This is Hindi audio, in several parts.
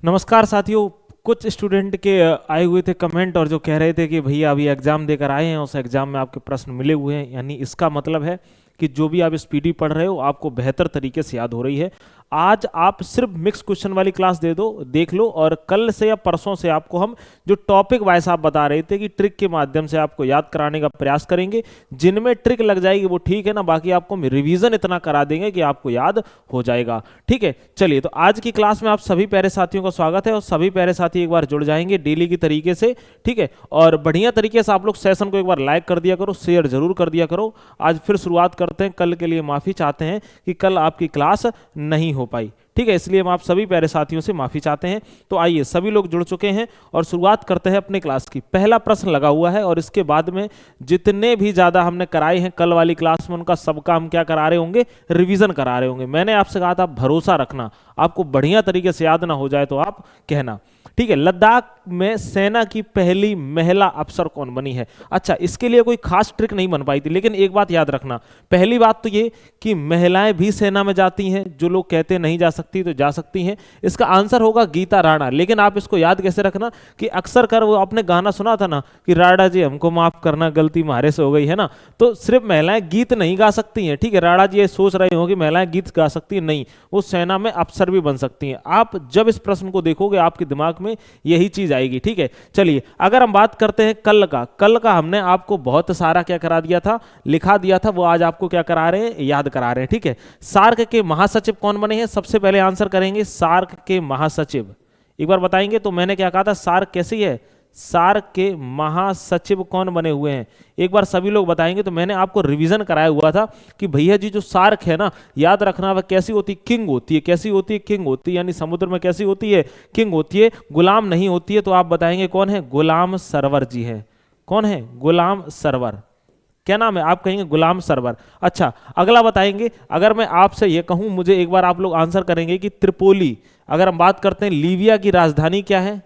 नमस्कार साथियों। कुछ स्टूडेंट के आए हुए थे कमेंट और जो कह रहे थे कि भैया अभी एग्जाम देकर आए हैं, उस एग्जाम में आपके प्रश्न मिले हुए हैं, यानी इसका मतलब है कि जो भी आप स्पीडी पढ़ रहे हो आपको बेहतर तरीके से याद हो रही है। आज आप सिर्फ मिक्स क्वेश्चन वाली क्लास दे दो, देख लो, और कल से या परसों से आपको हम जो टॉपिक वाइज आप बता रहे थे कि ट्रिक के माध्यम से आपको याद कराने का प्रयास करेंगे। जिनमें ट्रिक लग जाएगी वो ठीक है ना, बाकी आपको रिवीजन इतना करा देंगे कि आपको याद हो जाएगा। ठीक है, चलिए तो आज की क्लास में आप सभी प्यारे साथियों का स्वागत है और सभी प्यारे साथी एक बार जुड़ जाएंगे डेली की तरीके से। ठीक है, और बढ़िया तरीके से आप लोग सेशन को एक बार लाइक कर दिया करो, शेयर जरूर कर दिया करो। आज फिर शुरुआत करते हैं। कल के लिए माफी चाहते हैं कि कल आपकी क्लास नहीं हो पाई। ठीक है, इसलिए हम आप सभी प्यारे साथियों से माफी चाहते हैं। तो आइए, सभी लोग जुड़ चुके हैं और शुरुआत करते हैं अपने क्लास की। पहला प्रश्न लगा हुआ है और इसके बाद में जितने भी ज्यादा हमने कराए हैं कल वाली क्लास में, उनका सबका हम क्या करा रहे होंगे, रिवीजन करा रहे होंगे। मैंने आपसे कहा था भरोसा रखना, आपको बढ़िया तरीके से याद ना हो जाए तो आप कहना। ठीक है, लद्दाख में सेना की पहली महिला अफसर कौन बनी है? अच्छा, इसके लिए कोई खास ट्रिक नहीं बन पाई थी, लेकिन एक बात याद रखना। पहली बात तो ये कि महिलाएं भी सेना में जाती हैं, जो लोग कहते हैं नहीं जा सकती तो जा सकती हैं। इसका आंसर होगा गीता राणा। लेकिन आप इसको याद कैसे रखना कि अक्सर कर वो आपने गाना सुना था ना कि राणा जी हमको माफ करना, गलती मारे से हो गई है ना। तो सिर्फ महिलाएं गीत नहीं गा सकती हैं। ठीक है, राणा जी ये सोच रहे हो कि महिलाएं गीत गा सकती हैं, नहीं, वो सेना में अफसर भी बन सकती हैं। आप जब इस प्रश्न को देखोगे आपके दिमाग में यही चीज आएगी। ठीक है, चलिए अगर हम बात करते हैं कल का हमने आपको बहुत सारा क्या करा दिया था, लिखा दिया था, वो आज आपको क्या करा रहे हैं, याद करा रहे हैं। ठीक है, सार्क के महासचिव कौन बने हैं? सबसे पहले आंसर करेंगे सार्क के महासचिव। एक बार बताएंगे तो मैंने क्या कहा था, सार्क कैसी है, सार्क के महासचिव कौन बने हुए हैं? एक बार सभी लोग बताएंगे तो मैंने आपको रिवीजन कराया हुआ था कि भैया जी जो सार्क है ना, याद रखना वह कैसी होती, किंग होती है। कैसी होती है? किंग होती है, यानी समुद्र में कैसी होती है, किंग होती है, गुलाम नहीं होती है। तो आप बताएंगे कौन है? गुलाम सरवर जी है। कौन है? गुलाम सरवर। क्या नाम है? आप कहेंगे गुलाम सरवर। अच्छा, अगला बताएंगे। अगर मैं आपसे यह कहूं, मुझे एक बार आप लोग आंसर करेंगे कि त्रिपोली, अगर हम बात करते हैं लीबिया की राजधानी क्या है,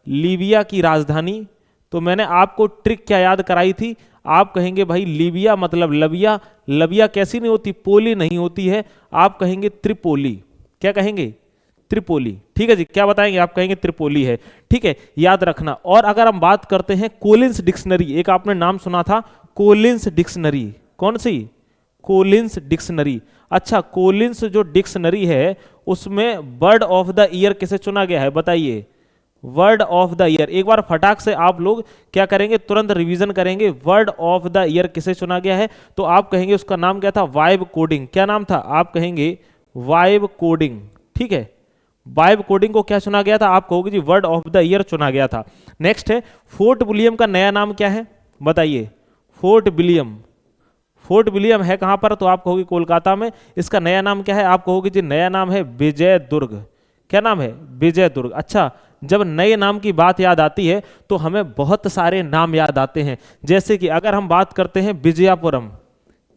लीबिया की राजधानी, तो मैंने आपको ट्रिक क्या याद कराई थी? आप कहेंगे भाई लीबिया मतलब लबिया, लबिया कैसी नहीं होती, पोली नहीं होती है। आप कहेंगे त्रिपोली। क्या कहेंगे? त्रिपोली। ठीक है जी, क्या बताएंगे? आप कहेंगे त्रिपोली है। ठीक है, याद रखना। और अगर हम बात करते हैं कोलिंस डिक्शनरी, एक आपने नाम सुना था कोलिंस डिक्शनरी, कौन सी? Collins dictionary. अच्छा, कोलिंस जो डिक्शनरी है उसमें वर्ड ऑफ द ईयर किसे चुना गया है, बताइए? Word of the year. एक बार फटाक से आप लोग क्या करेंगे, तुरंत रिवीजन करेंगे। वर्ड ऑफ द ईयर किसे चुना गया है? तो आप कहेंगे उसका नाम क्या था, वाइब कोडिंग। क्या नाम था? आप कहेंगे वाइब कोडिंग। ठीक है, वाइब कोडिंग को क्या चुना गया था? आप कहोगे जी वर्ड ऑफ द ईयर चुना गया था। नेक्स्ट है फोर्ट विलियम का नया नाम क्या है, बताइए? Fort William. फोर्ट विलियम है कहां पर? तो आप कहोगे कोलकाता में। इसका नया नाम क्या है? आप कहोगे जी नया नाम है विजय दुर्ग। क्या नाम है? विजय दुर्ग। अच्छा, जब नए नाम की बात याद आती है तो हमें बहुत सारे नाम याद आते हैं। जैसे कि अगर हम बात करते हैं विजयपुरम,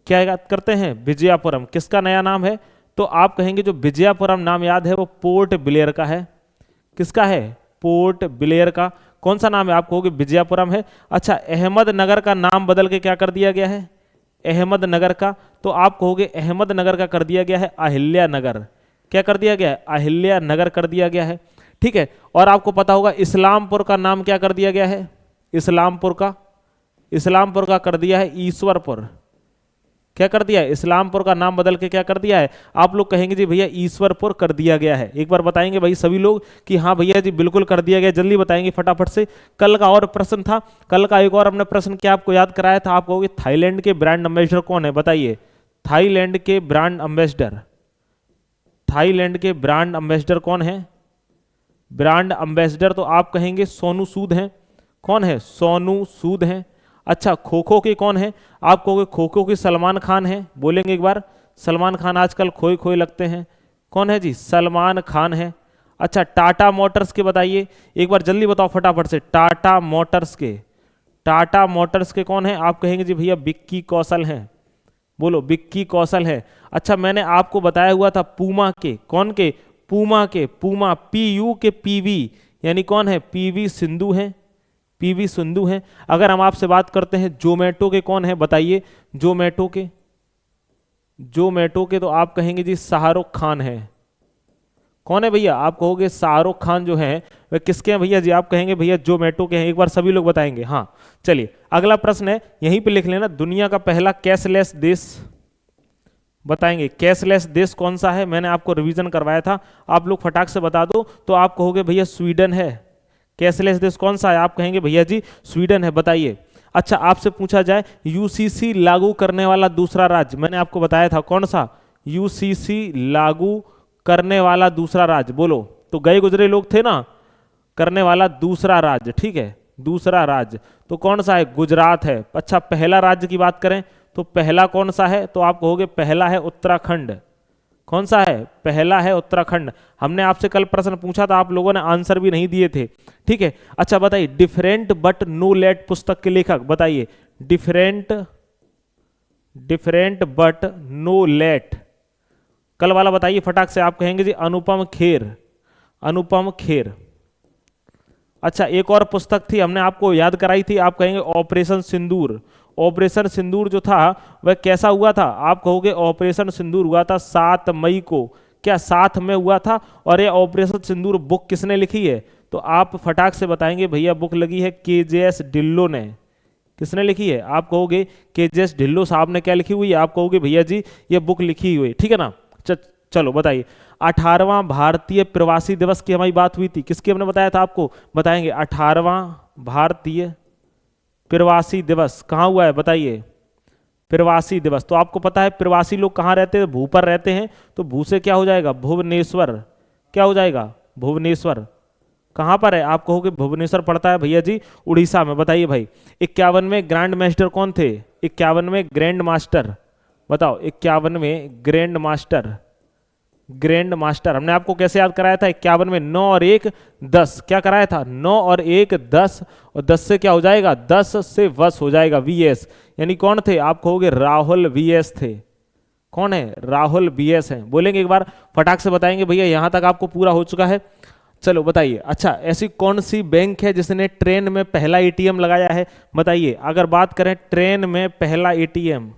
क्या याद करते हैं? विजयपुरम किसका नया नाम है? तो आप कहेंगे जो विजयपुरम नाम याद है वो पोर्ट ब्लेयर का है। किसका है? पोर्ट ब्लेयर का। कौन सा नाम है? आप कहोगे विजयपुरम है। अच्छा, अहमदनगर का नाम बदल के क्या कर दिया गया है? अहमदनगर का। तो आप कहोगे अहमदनगर का कर दिया गया है अहिल्या नगर। क्या कर दिया गया है? अहिल्या नगर कर दिया गया है। ठीक है, और आपको पता होगा इस्लामपुर का नाम क्या कर दिया गया है? इस्लामपुर का कर दिया है ईश्वरपुर। क्या कर दिया है? इस्लामपुर का नाम बदल के क्या कर दिया है? आप लोग कहेंगे जी भैया ईश्वरपुर कर दिया गया है। एक बार बताएंगे भाई सभी लोग कि हाँ भैया जी बिल्कुल कर दिया गया। जल्दी बताएंगे फटाफट से। कल का और प्रश्न था, कल का एक और हमने प्रश्न क्या आपको याद कराया था? आप कहोगे थाईलैंड के ब्रांड एम्बेसडर कौन है, बताइए? थाईलैंड के ब्रांड एम्बेसडर, थाईलैंड के ब्रांड एम्बेसडर कौन है? ब्रांड एम्बेसडर तो आप कहेंगे सोनू सूद हैं। कौन है? सोनू सूद हैं। अच्छा, खो खो के कौन है? आप कहोगे खो खो के सलमान खान है। बोलेंगे एक बार, सलमान खान आजकल खोए खोए लगते हैं। कौन है जी? सलमान खान है। अच्छा, टाटा मोटर्स के बताइए, एक बार जल्दी बताओ फटाफट से। टाटा मोटर्स के, टाटा मोटर्स के कौन है? आप कहेंगे जी भैया विक्की कौशल हैं। बोलो, विक्की कौशल है। अच्छा, मैंने आपको बताया हुआ था पूमा के, कौन के? पूमा के, पूमा PU के PV, यानी कौन है? PV सिंधु हैं। PV सिंधु हैं। अगर हम आपसे बात करते हैं जोमेटो के कौन है, बताइए? जोमेटो के तो आप कहेंगे जी शाहरुख खान है। कौन है भैया? आप कहोगे शाहरुख खान जो है वह किसके हैं भैया जी? आप कहेंगे भैया जोमेटो के हैं। एक बार सभी लोग बताएंगे। हाँ चलिए अगला प्रश्न है, यहीं पे लिख लेना, दुनिया का पहला कैशलेस देश बताएंगे। कैशलेस देश कौन सा है? मैंने आपको रिवीजन करवाया था, आप लोग फटाक से बता दो। तो आप कहोगे भैया स्वीडन है। कैशलेस देश कौन सा है? आप कहेंगे भैया जी स्वीडन है। बताइए। अच्छा आपसे पूछा जाए यूसीसी लागू करने वाला दूसरा राज्य, मैंने आपको बताया था कौन सा? यूसीसी लागू करने वाला दूसरा राज्य, बोलो। तो गए गुजरे लोग थे ना, करने वाला दूसरा राज्य, ठीक है, दूसरा राज्य तो कौन सा है? गुजरात है। अच्छा पहला राज्य की बात करें तो पहला कौन सा है? तो आप कहोगे पहला है उत्तराखंड। कौन सा है? पहला है उत्तराखंड। हमने आपसे कल प्रश्न पूछा था, आप लोगों ने आंसर भी नहीं दिए थे, ठीक है। अच्छा बताइए, डिफरेंट बट नो लेट पुस्तक के लेखक बताइए। डिफरेंट बट नो लेट, कल वाला बताइए फटाक से। आप कहेंगे जी अनुपम खेर। अनुपम खेर। अच्छा एक और पुस्तक थी, हमने आपको याद कराई थी, आप कहेंगे ऑपरेशन सिंदूर। ऑपरेशन सिंदूर जो था वह कैसा हुआ था? आप कहोगे ऑपरेशन सिंदूर हुआ था 7 मई को। क्या 7 में हुआ था? और ये ऑपरेशन सिंदूर बुक किसने लिखी है? तो आप फटाक से बताएंगे भैया बुक लगी है केजेएस ढिल्लो ने। किसने लिखी है? आप कहोगे केजेएस ढिल्लो साहब ने क्या लिखी हुई है? आप कहोगे भैया जी ये बुक लिखी हुई है, ठीक है ना। चलो बताइए। 18वां भारतीय प्रवासी दिवस की हमारी बात हुई थी, किसकी हमने बताया था आपको? बताएंगे। 18वां भारतीय प्रवासी दिवस कहाँ हुआ है बताइए? प्रवासी दिवस। तो आपको पता है प्रवासी लोग कहाँ रहते हैं? भू पर रहते हैं। तो भू से क्या हो जाएगा? भुवनेश्वर। क्या हो जाएगा? भुवनेश्वर। कहाँ पर है? आप कहोगे भुवनेश्वर पड़ता है भैया जी उड़ीसा में। बताइए भाई 51वें ग्रैंड मास्टर कौन थे? 51वें ग्रैंड मास्टर बताओ। 51वें ग्रैंड मास्टर, ग्रैंड मास्टर हमने आपको कैसे याद कराया था? 51 में 9 और 1 10। क्या कराया था? 9 और 1 10, और 10 से क्या हो जाएगा? 10 से वस हो जाएगा वीएस। यानी कौन थे? आप कहोगे राहुल वीएस थे। कौन है? राहुल वीएस हैं। बोलेंगे एक बार फटाक से बताएंगे भैया, यहां तक आपको पूरा हो चुका है। चलो बताइए। अच्छा ऐसी कौन सी बैंक है जिसने ट्रेन में पहला एटीएम लगाया है? बताइए। अगर बात करें ट्रेन में पहला एटीएम,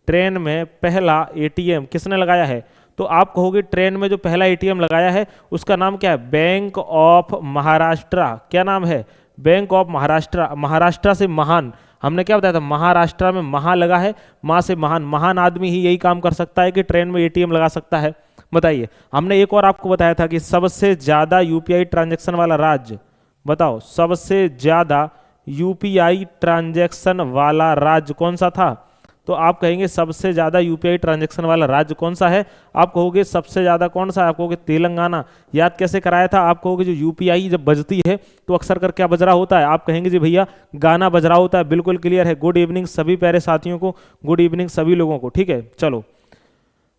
ट्रेन में पहला एटीएम किसने लगाया है? तो आप कहोगे ट्रेन में जो पहला एटीएम लगाया है उसका नाम क्या है? Bank of Maharashtra. क्या नाम है? Bank of Maharashtra. महाराष्ट्र से महान, हमने क्या बताया था? महाराष्ट्र में महा लगा है, माँ से महान। महान आदमी ही यही काम कर सकता है कि ट्रेन में एटीएम लगा सकता है। बताइए। हमने एक और आपको बताया था कि सबसे ज्यादा यूपीआई ट्रांजैक्शन वाला राज्य बताओ। सबसे ज्यादा यूपीआई ट्रांजैक्शन वाला राज्य कौन सा था? तो आप कहेंगे सबसे ज्यादा यूपीआई ट्रांजैक्शन वाला राज्य कौन सा है? आप कहोगे सबसे ज्यादा कौन सा है? आप कहोगे तेलंगाना। याद कैसे कराया था? आप कहोगे जो यूपीआई जब बजती है तो अक्सर कर क्या बज रहा होता है? आप कहेंगे जी भैया गाना बज रहा होता है। बिल्कुल क्लियर है। गुड इवनिंग सभी प्यारे साथियों को, गुड इवनिंग सभी लोगों को, ठीक है। चलो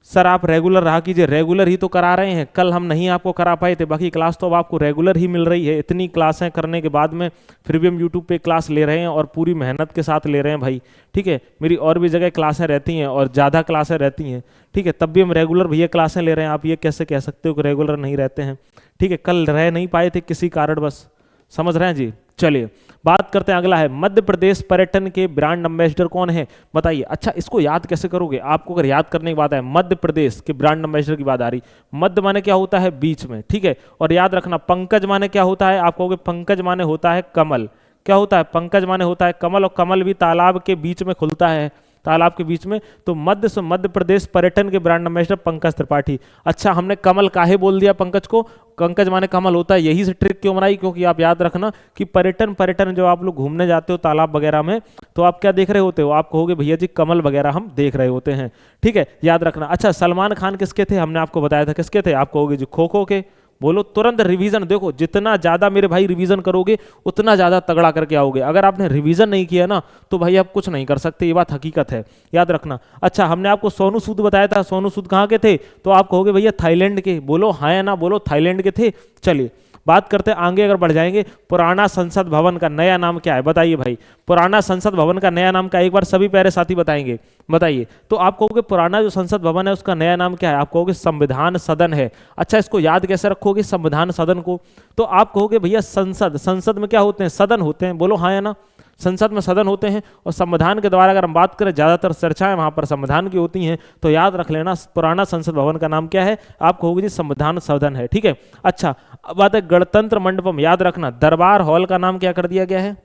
सर आप रेगुलर रहा कीजिए, रेगुलर ही तो करा रहे हैं, कल हम नहीं आपको करा पाए थे, बाकी क्लास तो अब आपको रेगुलर ही मिल रही है। इतनी क्लासें करने के बाद में फिर भी हम यूट्यूब पे क्लास ले रहे हैं और पूरी मेहनत के साथ ले रहे हैं भाई, ठीक है। मेरी और भी जगह क्लासें रहती हैं और ज़्यादा क्लासें रहती हैं, ठीक है, तब भी हम रेगुलर भैया क्लासें ले रहे हैं। आप ये कैसे कह सकते हो कि रेगुलर नहीं रहते हैं, ठीक है। कल रह नहीं पाए थे किसी कारण, बस समझ रहे हैं जी। चलिए बात करते हैं, अगला है मध्य प्रदेश पर्यटन के ब्रांड एम्बेसडर कौन है? बताइए। अच्छा इसको याद कैसे करोगे? आपको अगर याद करने की बात है, मध्य प्रदेश के ब्रांड एम्बेसडर की बात आ रही, मध्य माने क्या होता है? बीच में, ठीक है। और याद रखना पंकज माने क्या होता है? आप कहोगे पंकज माने होता है कमल। क्या होता है? पंकज माने होता है कमल, और कमल भी तालाब के बीच में खुलता है, तालाब के बीच में। तो मध्य प्रदेश पर्यटन के ब्रांड एम्बेसडर पंकज त्रिपाठी। अच्छा हमने कमल काहे बोल दिया पंकज को? पंकज माने कमल होता है, यही से ट्रिक क्यों बनाई? क्योंकि आप याद रखना कि पर्यटन जब आप लोग घूमने जाते हो तालाब वगैरह में, तो आप क्या देख रहे होते हो? आप कहोगे भैया जी कमल वगैरह हम देख रहे होते हैं, ठीक है, याद रखना। अच्छा सलमान खान किसके थे? हमने आपको बताया था किसके थे? आप कहोगे जी खो खो के। बोलो तुरंत रिवीजन। देखो जितना ज्यादा मेरे भाई रिवीजन करोगे उतना ज्यादा तगड़ा करके आओगे। अगर आपने रिवीजन नहीं किया ना तो भाई आप कुछ नहीं कर सकते, ये बात हकीकत है, याद रखना। अच्छा हमने आपको सोनू सूद बताया था, सोनू सूद कहाँ के थे? तो आप कहोगे भैया थाईलैंड के। बोलो हाँ या ना, बोलो थाईलैंड के थे। चलिए बात करते हैं आगे, अगर बढ़ जाएंगे, पुराना संसद भवन का नया नाम क्या है? बताइए भाई, पुराना संसद भवन का नया नाम क्या है? एक बार सभी प्यारे साथी बताएंगे, बताइए। तो आप कहोगे पुराना जो संसद भवन है उसका नया नाम क्या है? आप कहोगे संविधान सदन है। अच्छा इसको याद कैसे रखोगे संविधान सदन को? तो आप कहोगे भैया संसद, संसद में क्या होते हैं? सदन होते हैं। बोलो हाँ या ना। संसद में सदन होते हैं और संविधान के द्वारा अगर हम बात करें ज्यादातर चर्चाएं वहां पर संविधान की होती हैं, तो याद रख लेना पुराना संसद भवन का नाम क्या है, आपको होगी जी संविधान सदन है। ठीक है, अच्छा अब बात है गणतंत्र मंडपम, याद रखना दरबार हॉल का नाम क्या कर दिया गया है,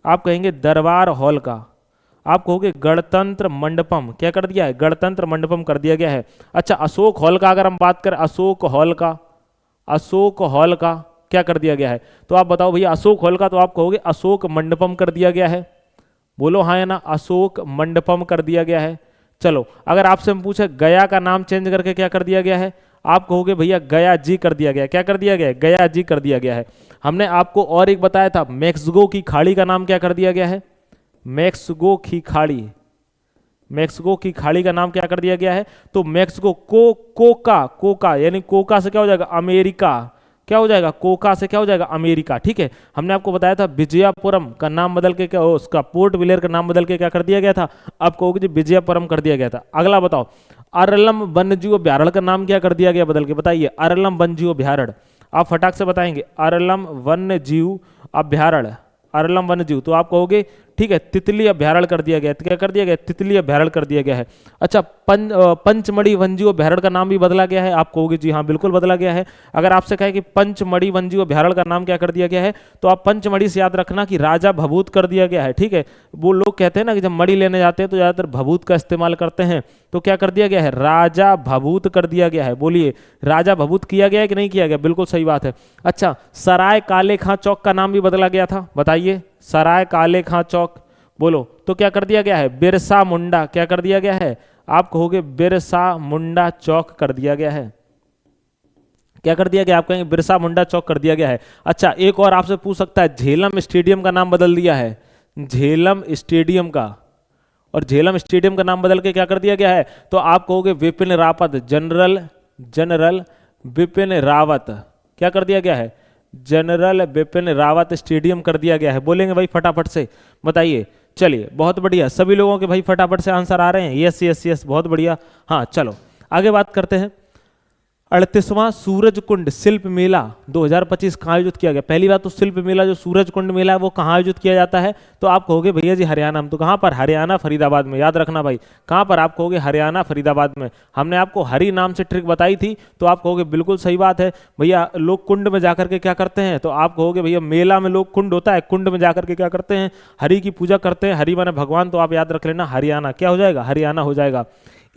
आप कहेंगे दरबार हॉल का, आप कहोगे गणतंत्र मंडपम, क्या कर दिया है, गणतंत्र मंडपम कर दिया गया है। अच्छा अशोक हॉल का अगर हम बात करें, अशोक हॉल का, अशोक हॉल का क्या कर दिया गया है, तो आप बताओ भैया अशोक हॉल का, तो आप कहोगे अशोक मंडपम कर दिया गया है, बोलो हाँ या ना, अशोक मंडपम कर दिया गया है। चलो अगर आपसे हम पूछे गया का नाम चेंज करके क्या कर दिया गया है, आप कहोगे भैया गया जी कर दिया गया, क्या कर दिया गया, गया जी कर दिया गया है। हमने आपको और एक बताया था, मैक्सिको की खाड़ी का नाम क्या कर दिया गया है, मैक्सिको की खाड़ी, मैक्सिको की खाड़ी का नाम क्या कर दिया गया है, तो मैक्सिको कोका, कोका यानी कोका से क्या हो जाएगा अमेरिका, क्या हो जाएगा, कोका से क्या हो जाएगा अमेरिका। ठीक है, हमने आपको बताया था विजयपुरम का नाम बदल के क्या, उसका पोर्ट ब्लेयर का नाम बदल के क्या कर दिया गया था, आप कहोगे जी विजयपुरम कर दिया गया था। अगला बताओ अरलम वन्यजीव अभ्यारण्य का नाम क्या कर दिया गया बदल के, बताइए अरलम वन्यजीव अभ्यारण्य, आप फटाक से बताएंगे अरलम वन्यजीव अभ्यारण्य, अरलम वन्यजीव, तो आप कहोगे ठीक है तितली अभ्यारण्य कर दिया गया, क्या कर दिया गया, तितली अभ्यारण्य कर दिया गया है। अच्छा पंचमढ़ी वन्यजीव अभ्यारण्य का नाम भी बदला गया है, आप कहोगे जी हाँ बिल्कुल बदला गया है। अगर आपसे कहे कि पंचमढ़ी वन्यजीव अभ्यारण्य का नाम क्या कर दिया गया है, तो आप पंचमढ़ी से याद रखना कि राजा भभूत कर दिया गया है। ठीक है, वो लोग कहते हैं ना कि जब मढ़ी लेने जाते हैं तो ज्यादातर भभूत का इस्तेमाल करते हैं, तो क्या कर दिया गया है, राजा भभूत कर दिया गया है। बोलिए राजा भभूत किया गया है कि नहीं किया गया, बिल्कुल सही बात है। अच्छा सराय काले खां चौक का नाम भी बदला गया था, बताइए सराय काले खां चौक, बोलो तो क्या कर दिया गया है, बिरसा मुंडा, क्या कर दिया गया है, आप कहोगे बिरसा मुंडा चौक कर दिया गया है, क्या कर दिया गया, आप कहेंगे बिरसा मुंडा चौक कर दिया गया है। अच्छा एक और आपसे पूछ सकता है, झेलम स्टेडियम का नाम बदल दिया है, झेलम स्टेडियम का, और झेलम स्टेडियम का नाम बदल के क्या कर दिया गया है, तो आप कहोगे विपिन रावत, जनरल जनरल विपिन रावत, क्या कर दिया गया है, जनरल विपिन रावत स्टेडियम कर दिया गया है। बोलेंगे भाई फटाफट से, बताइए। चलिए बहुत बढ़िया, सभी लोगों के भाई फटाफट से आंसर आ रहे हैं, यस यस यस बहुत बढ़िया। हाँ चलो आगे बात करते हैं। 38वां सूरज कुंड शिल्प मेला 2025 कहाँ आयोजित किया गया। पहली बात तो शिल्प मेला जो सूरज कुंड मेला है वो कहाँ आयोजित किया जाता है, तो आप कहोगे भैया जी हरियाणा में, तो कहाँ पर, हरियाणा फरीदाबाद में, याद रखना भाई कहाँ पर, आप कहोगे हरियाणा फरीदाबाद में। हमने आपको हरि नाम से ट्रिक बताई थी, तो आप कहोगे बिल्कुल सही बात है भैया, लोग कुंड में जाकर के क्या करते हैं, तो आप कहोगे भैया मेला में लोग कुंड होता है, कुंड में जाकर के क्या करते हैं, हरि की पूजा करते हैं, हरि माने भगवान, तो आप याद रख लेना हरियाणा क्या हो जाएगा, हरियाणा हो जाएगा।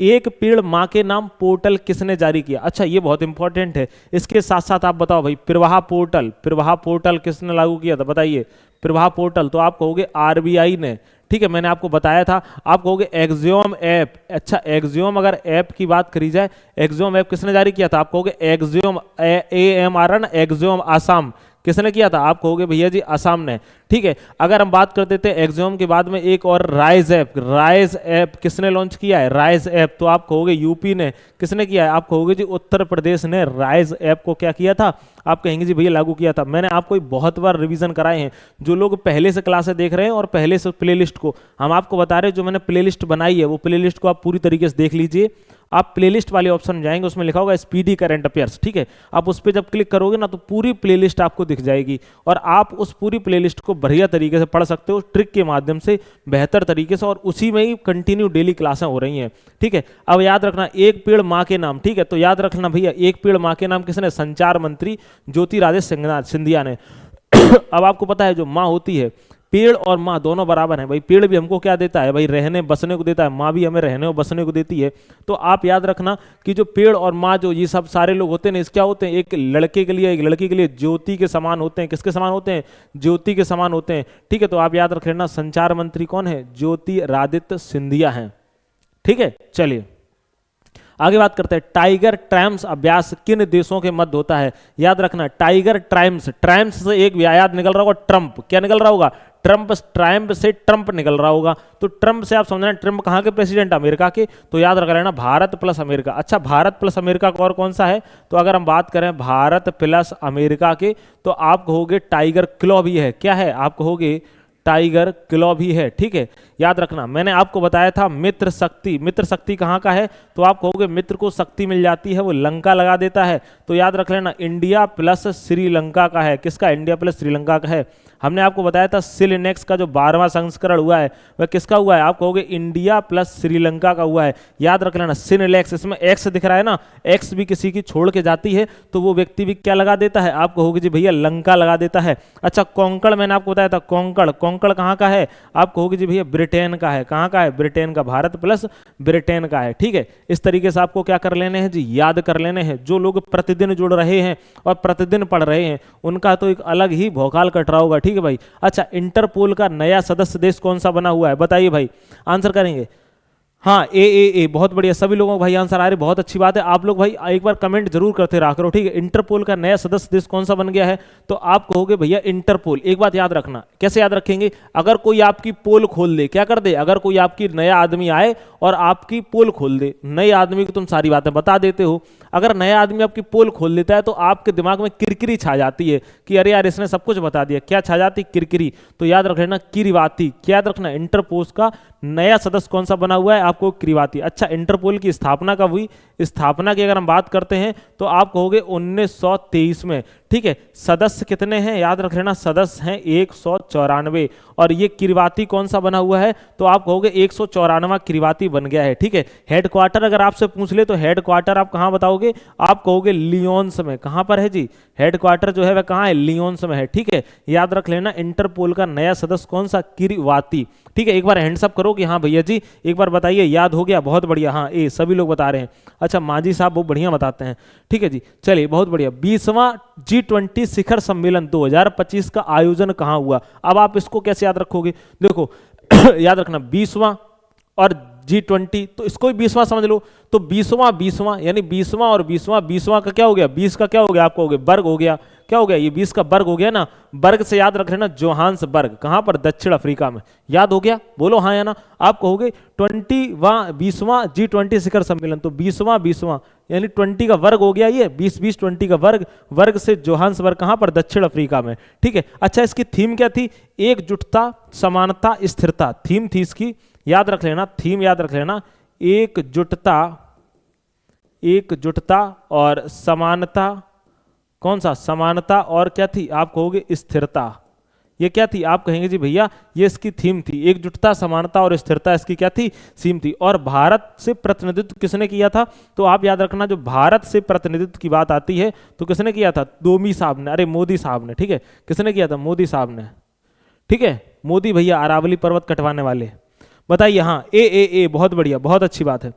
एक पेड़ मां के नाम पोर्टल किसने जारी किया। अच्छा ये बहुत इंपॉर्टेंट है, इसके साथ साथ आप बताओ भाई प्रवाह पोर्टल, प्रवाह पोर्टल किसने लागू किया था, बताइए प्रवाह पोर्टल, तो आप कहोगे आरबीआई ने। ठीक है, मैंने आपको बताया था, आप कहोगे एक्सियोम ऐप। अच्छा एक्सियोम अगर ऐप की बात करी जाए, एक्सियोम ऐप किसने जारी किया था, आप कहोगे एक्सियोम AMR एक्सियोम आसाम, किसने किया था, आप कहोगे भैया जी असम ने। ठीक है, अगर हम बात करते थे एक्सियोम के बाद में एक और राइज ऐप, राइज ऐप किसने लॉन्च किया है, राइज ऐप, तो आप कहोगे यूपी ने। किसने किया है, आप कहोगे जी उत्तर प्रदेश ने राइज ऐप को क्या किया था, आप कहेंगे जी भैया लागू किया था। मैंने आपको बहुत बार रिवीजन कराए हैं, जो लोग पहले से क्लासेस देख रहे हैं और पहले से प्लेलिस्ट को हम आपको बता रहे हैं, जो मैंने प्लेलिस्ट बनाई है वो प्लेलिस्ट को आप पूरी तरीके से देख लीजिए। आप प्लेलिस्ट वाले ऑप्शन में जाएंगे, उसमें लिखा होगा स्पीडी करंट अफेयर्स। ठीक है, आप उस पर जब क्लिक करोगे ना तो पूरी प्लेलिस्ट आपको दिख जाएगी और आप उस पूरी प्लेलिस्ट को बढ़िया तरीके से पढ़ सकते हो ट्रिक के माध्यम से बेहतर तरीके से, और उसी में ही कंटिन्यू डेली क्लासें हो रही हैं। ठीक है, अब याद रखना एक पेड़ माँ के नाम। ठीक है, तो याद रखना भैया एक पेड़ माँ के नाम किसने, संचार मंत्री ज्योतिरादित्य सिंधिया ने। अब आपको पता है जो माँ होती है, पेड़ और माँ दोनों बराबर हैं भाई। पेड़ भी हमको क्या देता है भाई, रहने बसने को देता है, माँ भी हमें रहने और बसने को देती है। तो आप याद रखना कि जो पेड़ और माँ जो ये सब सारे लोग होते हैं, इस क्या होते हैं, एक लड़के के लिए एक लड़की के लिए ज्योति के समान होते हैं। किसके समान होते हैं, ज्योति के समान होते हैं। ठीक है, तो आप याद रख लेना संचार मंत्री कौन है, ज्योतिरादित्य सिंधिया हैं। ठीक है, चलिए आगे बात करते हैं। टाइगर ट्रायम्स अभ्यास किन देशों के मध्य होता है। याद रखना टाइगर ट्रायम्स, ट्रायम्स से एक याद निकल रहा होगा ट्रंप, क्या निकल रहा होगा, ट्रंप, ट्रायम्प से ट्रंप निकल रहा होगा। तो ट्रंप से आप समझना ट्रंप कहाँ के प्रेसिडेंट, अमेरिका के। तो याद रख लेना भारत प्लस अमेरिका। अच्छा भारत प्लस अमेरिका का और कौन सा है, तो अगर हम बात करें भारत प्लस अमेरिका के, तो आप कहोगे टाइगर क्लॉ भी है। क्या है, आप कहोगे टाइगर क्लॉ भी है। ठीक है, याद रखना मैंने आपको बताया था मित्र शक्ति, मित्र शक्ति कहाँ का है, तो आप कहोगे मित्र को शक्ति मिल जाती है वो लंका लगा देता है। तो याद रख लेना इंडिया प्लस श्रीलंका का है। किसका, इंडिया प्लस श्रीलंका का है। हमने आपको बताया था सिलनेक्स का जो 12वां संस्करण हुआ है वह किसका हुआ है, आप कहोगे इंडिया प्लस श्रीलंका का हुआ है। याद रख लेना सिनलेक्स, इसमें एक्स दिख रहा है ना, एक्स भी किसी की छोड़ के जाती है तो वो व्यक्ति भी क्या लगा देता है, आप कहोगे जी भैया लंका लगा देता है। अच्छा कोंकण मैंने आपको बताया था, कोंकण, कोंकण कहाँ का है, आप कहोगे जी भैया ब्रिटेन का है। कहाँ का है, ब्रिटेन का, भारत प्लस ब्रिटेन का है। ठीक है, इस तरीके से आपको क्या कर लेने हैं जी, याद कर लेने हैं। जो लोग प्रतिदिन जुड़ रहे हैं और प्रतिदिन पढ़ रहे हैं उनका तो एक अलग ही भौकाल कट रहा होगा। ठीक है भाई। अच्छा इंटरपोल का नया सदस्य देश कौन सा बना हुआ है, बताइए भाई, आंसर करेंगे। हाँ ए, बहुत बढ़िया, सभी लोगों को भाई आंसर आ रहे, बहुत अच्छी बात है। आप लोग भाई एक बार कमेंट जरूर करते रहा करो। ठीक है, इंटरपोल का नया सदस्य देश कौन सा बन गया है, तो आप कहोगे भैया इंटरपोल। एक बात याद रखना, कैसे याद रखेंगे, अगर कोई आपकी पोल खोल दे, क्या कर दे, अगर कोई आपकी नया आदमी आए और आपकी पोल खोल दे, नए आदमी को तुम सारी बातें बता देते हो, अगर नया आदमी आपकी पोल खोल देता है तो आपके दिमाग में किरकिरी छा जाती है कि अरे यार इसने सब कुछ बता दिया। क्या छा जाती, किरकिरी। तो याद रख लेना किरीवाती। क्या याद रखना, इंटरपोल का नया सदस्य कौन सा बना हुआ है, आपको किरीवाती। अच्छा इंटरपोल की स्थापना कब हुई, स्थापना की अगर हम बात करते हैं तो आप कहोगे 1923 में। ठीक है, सदस्य कितने हैं, याद रख लेना सदस्य हैं 194 और ये किरीवाती कौन सा बना हुआ है, तो आप कहोगे 194वां किरीवाती बन गया है। ठीक है, हेडक्वार्टर अगर आपसे पूछ ले तो हेडक्वार्टर आप कहां बताओगे, आप कहोगे लियोन्स में। कहां पर है जी, हेडक्वार्टर जो है वह कहां है, लियोन्स में है। ठीक है, याद रख लेना इंटरपोल का नया सदस्य कौन सा, किरीवाती। ठीक है, एक बार हैंड्सअप करो कि हाँ भैया जी, एक बार बताइए, याद हो गया, बहुत बढ़िया। हाँ ए, सभी लोग बता रहे हैं। अच्छा मांझी साहब बहुत बढ़िया बताते हैं। ठीक है जी, चलिए बहुत बढ़िया। 20वां G20 शिखर सम्मेलन 2025 का आयोजन कहाँ हुआ, अब आप इसको कैसे याद रखोगे, देखो याद रखना 20वां और G20, तो इसको भी 20वां समझ लो, तो 20वां यानी 20वां और 20वां का क्या हो गया, 20 का क्या हो गया, आपको हो गया वर्ग हो गया, क्या हो गया, ये 20 का वर्ग हो गया ना। वर्ग से याद रख लेना जोहान्सबर्ग, कहां पर, दक्षिण अफ्रीका में। याद हो गया, बोलो हाँ या ना। आप कहोगे 20वां G20 शिखर सम्मेलन, तो 20वां यानी 20 का वर्ग हो गया, ये 20 का वर्ग से जोहान्सबर्ग कहां पर, दक्षिण अफ्रीका में। ठीक है, अच्छा इसकी थीम क्या थी, एकजुटता, समानता, स्थिरता, थीम थी इसकी। याद रख लेना, थीम याद रख लेना, एकजुटता और समानता, कौन सा, समानता और क्या थी, आप कहोगे स्थिरता। ये क्या थी, आप कहेंगे जी भैया ये इसकी थीम थी, एकजुटता, समानता और स्थिरता इसकी क्या थी, थीम थी। और भारत से प्रतिनिधित्व किसने किया था, तो आप याद रखना जो भारत से प्रतिनिधित्व की बात आती है तो किसने किया था, दोमी साहब ने, अरे मोदी साहब ने। ठीक है, किसने किया था, मोदी साहब ने। ठीक है, मोदी भैया, अरावली पर्वत कटवाने वाले। बताइए हाँ ए, बहुत बढ़िया, बहुत अच्छी बात है।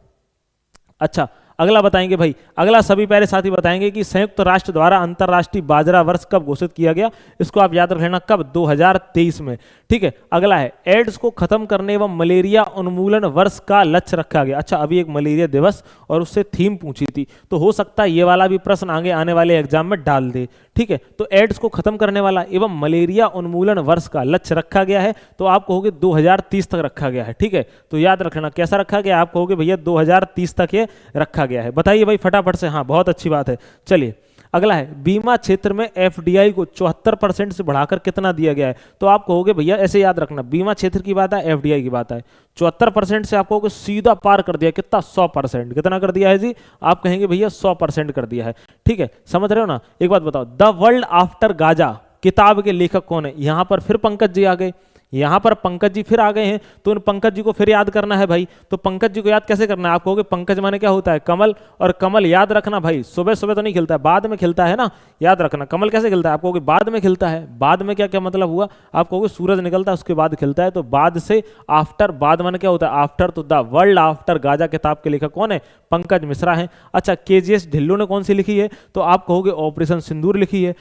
अच्छा अगला बताएंगे भाई, अगला सभी प्यारे साथी बताएंगे कि संयुक्त राष्ट्र द्वारा अंतरराष्ट्रीय बाजरा वर्ष कब घोषित किया गया, इसको आप याद रख लेना, कब, 2023 में। ठीक है, अगला है एड्स को खत्म करने एवं मलेरिया उन्मूलन वर्ष का लक्ष्य रखा गया। अच्छा अभी एक मलेरिया दिवस और उससे थीम पूछी थी, तो हो सकता है ये वाला भी प्रश्न आगे आने वाले एग्जाम में डाल दे। ठीक है, तो एड्स को खत्म करने वाला एवं मलेरिया उन्मूलन वर्ष का लक्ष्य रखा गया है, तो आप कहोगे 2030 तक रखा गया है। ठीक है, तो याद रखना कैसा रखा गया, आप कहोगे भैया 2030 तक ये रखा गया है। बताइए भाई फटाफट से, हाँ बहुत अच्छी बात है। चलिए अगला है बीमा क्षेत्र में एफडीआई को 74% से बढ़ाकर कितना दिया गया है, तो आप कहोगे भैया ऐसे याद रखना, बीमा क्षेत्र की बात है, एफडीआई की बात है, 74% से आप कहोगे सीधा पार कर दिया, कितना, 100%। कितना कर दिया है जी, आप कहेंगे भैया 100% कर दिया है। ठीक है, समझ रहे हो ना। एक बात बताओ, द वर्ल्ड आफ्टर गाजा किताब के लेखक कौन है, यहां पर फिर पंकज जी आ गए, यहां पर पंकज जी फिर आ गए हैं, तो उन पंकज जी को फिर याद करना है भाई। तो पंकज जी को याद कैसे करना है, आप कहोगे पंकज माने क्या होता है, कमल, और कमल याद रखना भाई सुबह सुबह तो नहीं खिलता है, बाद में खिलता है ना। याद रखना कमल कैसे खिलता है, आप कहोगे बाद में खिलता है। बाद में क्या क्या मतलब हुआ, आप कहोगे सूरज निकलता है उसके बाद खिलता है, तो बाद से आफ्टर, बाद माने क्या होता है, आफ्टर। तो द वर्ल्ड आफ्टर गाजा किताब के लेखक कौन है, पंकज मिश्रा है। अच्छा केजीएस ढिल्लो ने कौन सी लिखी है, तो आप कहोगे ऑपरेशन सिंदूर लिखी है।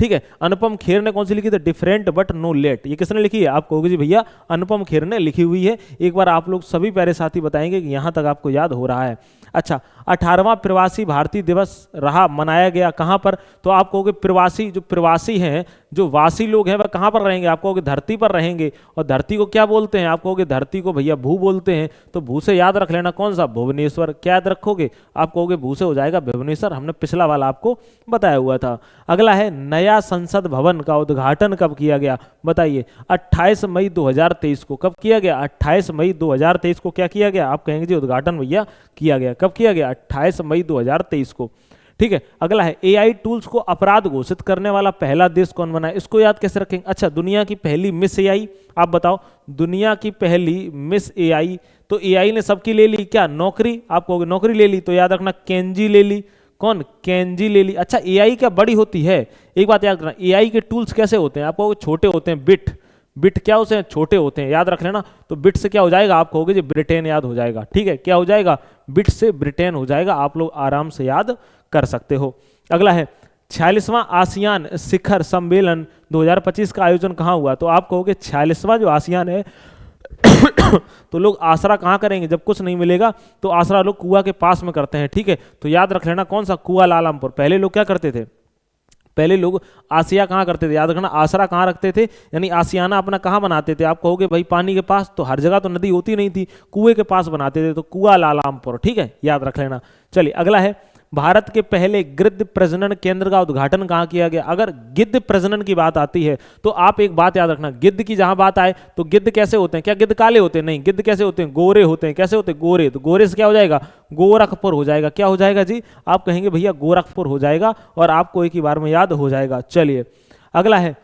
ठीक है, अनुपम खेर ने कौन सी लिखी थी, डिफरेंट बट नो लेट, ये किसने लिखी है, आप कहोगे जी भैया अनुपम खेर ने लिखी हुई है। एक बार आप लोग सभी प्यारे साथी बताएंगे कि यहां तक आपको याद हो रहा है। अच्छा 18वां प्रवासी भारतीय दिवस रहा, मनाया गया कहां पर, तो आप कहोगे प्रवासी, जो प्रवासी हैं, जो वासी लोग हैं वह कहां पर रहेंगे, आप कहोगे धरती पर रहेंगे। और धरती को क्या बोलते हैं, आप कहोगे धरती को भैया भू बोलते हैं, तो भू से याद रख लेना कौन सा, भुवनेश्वर। क्या याद रखोगे, आप कहोगे भू से हो जाएगा भुवनेश्वर, हमने पिछला वाला आपको बताया हुआ था। अगला है नया संसद भवन का उद्घाटन कब किया गया, बताइए 28 मई 2023 को। कब किया गया, 28 मई 2023 को क्या किया गया, आप कहेंगे जी उद्घाटन भैया किया गया। कब किया गया, 28 मई 2023 को। ठीक है। अगला है एआई टूल्स को अपराध घोषित करने वाला पहला देश कौन बना है? इसको याद कैसे रखेंगे? अच्छा, दुनिया की पहली मिस एआई, आप बताओ, दुनिया की पहली मिस एआई, तो एआई ने सबकी ले ली क्या? नौकरी, आप कहोगे नौकरी ले ली, तो याद रखना केंजी ले ली। कौन? केंजी ले ली। अच्छा, एआई क्या बड़ी होती है? एक बात याद रखना, एआई के टूल्स कैसे होते हैं? आप कहोगे छोटे होते हैं, बिट, बिट क्या होते हैं? छोटे होते हैं, याद रख लेना। तो बिट से क्या हो जाएगा? आप कहोगे जी ब्रिटेन याद हो जाएगा। ठीक है, क्या हो जाएगा? बिट से ब्रिटेन हो जाएगा, आप लोग आराम से याद कर सकते हो। अगला है 46वां आसियान शिखर सम्मेलन 2025 का आयोजन कहाँ हुआ? तो आप कहोगे 46वां जो आसियान है तो लोग आसरा कहाँ करेंगे? जब कुछ नहीं मिलेगा तो आसरा लोग कुआ के पास में करते हैं। ठीक है, तो याद रख लेना कौन सा? कुआलालंपुर। पहले लोग क्या करते थे? पहले लोग आसिया कहाँ करते थे? याद रखना, आसरा कहाँ रखते थे, यानी आसियाना अपना कहाँ बनाते थे? आप कहोगे भाई पानी के पास, तो हर जगह तो नदी होती नहीं थी, कुएं के पास बनाते थे, तो कुआलालंपुर। ठीक है, याद रख लेना। चलिए अगला है, भारत के पहले गिद्ध प्रजनन केंद्र का उद्घाटन कहाँ किया गया? अगर गिद्ध प्रजनन की बात आती है तो आप एक बात याद रखना, गिद्ध की जहां बात आए तो गिद्ध कैसे होते हैं? क्या गिद्ध काले होते हैं? नहीं, गिद्ध कैसे होते हैं? गोरे होते हैं। कैसे होते हैं? गोरे। तो गोरे से क्या हो जाएगा? गोरखपुर हो जाएगा। क्या हो जाएगा जी? आप कहेंगे भैया गोरखपुर हो जाएगा, और आपको एक ही बार में याद हो जाएगा। चलिए अगला है,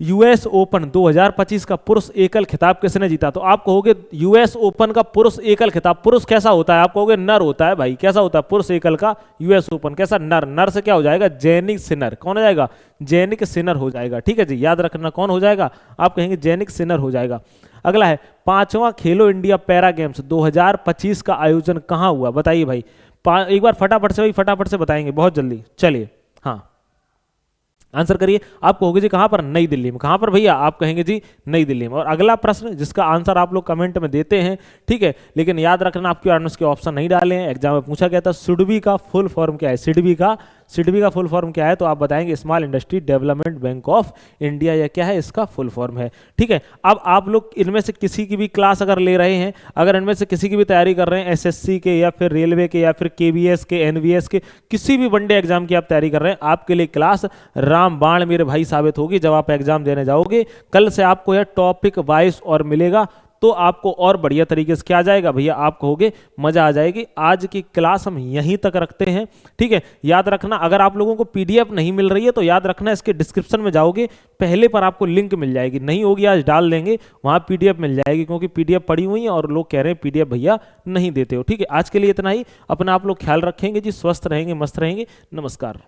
यूएस ओपन 2025 का पुरुष एकल खिताब किसने जीता? तो आप कहोगे यूएस ओपन का पुरुष एकल खिताब, पुरुष कैसा होता है? आप कहोगे नर होता है भाई। कैसा होता है पुरुष एकल का यूएस ओपन? कैसा? नर। नर से क्या हो जाएगा? Jannik Sinner. कौन हो जाएगा? जेनिक सिनर हो जाएगा। ठीक है जी, याद रखना कौन हो जाएगा? आप कहेंगे जेनिक सिनर हो जाएगा। अगला है, 5वां खेलो इंडिया पैरा गेम्स 2025 का आयोजन कहाँ हुआ? बताइए भाई, एक बार फटाफट से भाई, फटाफट से बताएंगे बहुत जल्दी। चलिए हाँ, आंसर करिए। आप कहोगे जी कहां पर? नई दिल्ली में। कहां पर भैया? आप कहेंगे जी नई दिल्ली में। और अगला प्रश्न जिसका आंसर आप लोग कमेंट में देते हैं, ठीक है, लेकिन याद रखना आपके आंसर के ऑप्शन नहीं डाले हैं, एग्जाम में पूछा गया था सिडबी का फुल फॉर्म क्या है? सिडबी का फुल फॉर्म क्या है? तो आप बताएंगे small industry development bank of India, या क्या है इसका फुल फॉर्म है। ठीक है, अब आप लोग इनमें से किसी की भी क्लास अगर ले रहे हैं, अगर इनमें से किसी की भी तैयारी कर रहे हैं, एसएससी के या फिर रेलवे के या फिर केवीएस के, एनवीएस के, किसी भी वनडे एग्जाम की आप तैयारी कर रहे हैं, आपके लिए क्लास रामबाण मेरे भाई साबित होगी। जब आप एग्जाम देने जाओगे कल से आपको यह टॉपिक वाइज और मिलेगा, तो आपको और बढ़िया तरीके से क्या जाएगा भैया? आप कहोगे मजा आ जाएगी। आज की क्लास हम यहीं तक रखते हैं। ठीक है, याद रखना अगर आप लोगों को पीडीएफ नहीं मिल रही है तो याद रखना इसके डिस्क्रिप्शन में जाओगे, पहले पर आपको लिंक मिल जाएगी। नहीं होगी आज डाल देंगे, वहां पीडीएफ मिल जाएगी, क्योंकि पीडीएफ पड़ी हुई है और लोग कह रहे हैं पीडीएफ भैया नहीं देते हो। ठीक है, आज के लिए इतना ही। अपना आप लोग ख्याल रखेंगे जी, स्वस्थ रहेंगे, मस्त रहेंगे। नमस्कार।